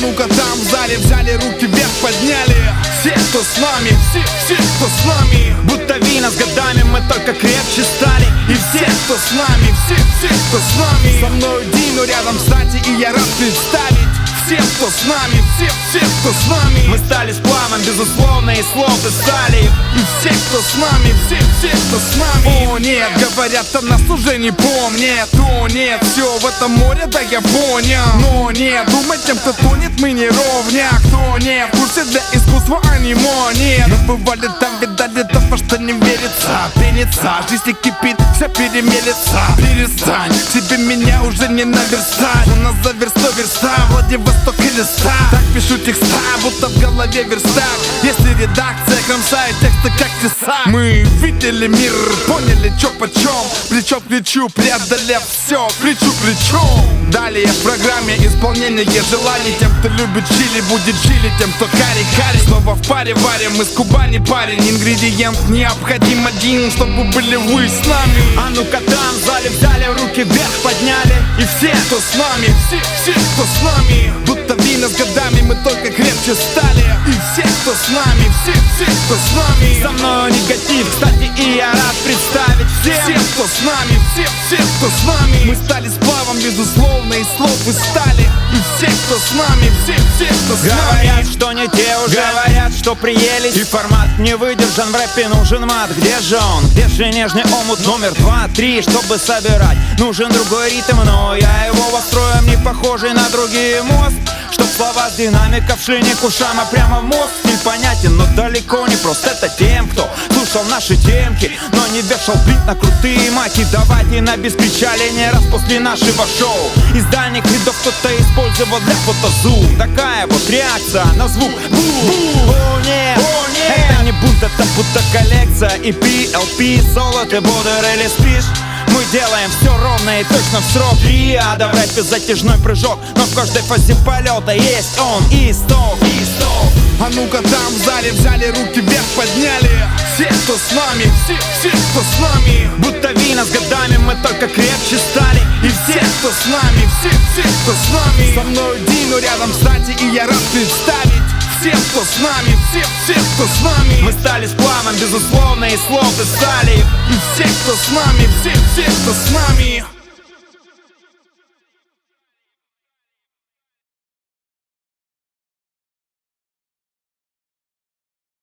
ну-ка там в зале взяли, руки вверх подняли. Все, кто с нами, все, кто с нами. Будто вина с годами мы только крепче стали. И все, кто с нами, все, кто с нами. Со мной Дину рядом, кстати, и я рад представить. Все, кто с нами, все, кто с нами. Мы стали сплавом, безусловно, и слов и стали. И все, кто с нами, все, кто с нами. О нет, говорят, а нас уже не помнят. О нет, все в этом море, да я понял. Но нет, думать тем, кто тонет, мы не ровня. Кто не в курсе, для искусства аниме нет. Мы бывали там, видали то, во что не верится. Пенится, жизнь кипит, вся перемелится. Перестань, тебе меня уже не наверстать. У нас за верста, Владивосток и листа. Так пишу текста, будто в голове верстак. Если редакция кромсает тексты как теса. Мы видели мир, поняли чё почем. Плечо к плечу, преодолев все, плечу к плечу. Далее в программе исполнение желаний. Тем, кто любит чили, будет чили. Тем, кто карри. Снова в паре варим, мы с Кубани парень. Ингредиент необходим один, чтобы были вы с нами. А ну-ка там в зале взяли, руки вверх подняли. И все, кто с нами, все, кто с нами. Будто вина с годами мы только крепче стали. И все, кто с нами, все, кто с нами. Со мной негатив, кстати, и я рад представить все, кто с нами, все, кто с нами. Мы стали сплавом, безусловно, и слов и стали. И все, кто с нами, все, кто с нами. Говорят, что не те уже, говорят, что приелись. И формат не выдержан, в рэпе нужен мат. Где же он? Где же нежный омут номер 2, 3? Чтобы собирать, нужен другой ритм. Но я его построим, не похожий на другие мост. Чтоб слова с динамиков шли не к ушам, а прямо в мозг. Непонятен, но далеко не прост. Это тем, кто слушал наши темки, но не вешал бинт на крутые маки. Давайте на без кричали не раз после нашего шоу. Из дальних рядов кто-то использовал для фотозум. Такая вот реакция на звук. О нет, это не бунт, это будто коллекция. EP, LP, соло, ты бодр или спишь? Мы делаем все ровно и точно в срок. Триада в рэпе затяжной прыжок, но в каждой фазе полета есть он и стоп. А ну-ка там в зале взяли, руки вверх подняли. Все, кто с нами, все, кто с нами. Будто вина с годами мы только крепче стали. И все, кто с нами, все, кто с нами. Со мной Дину рядом, кстати, и я рад представить. Все, кто с нами, все, кто с нами. Мы стали сплавом, безусловно, и слов и стали. И все, кто с нами, все, кто с нами.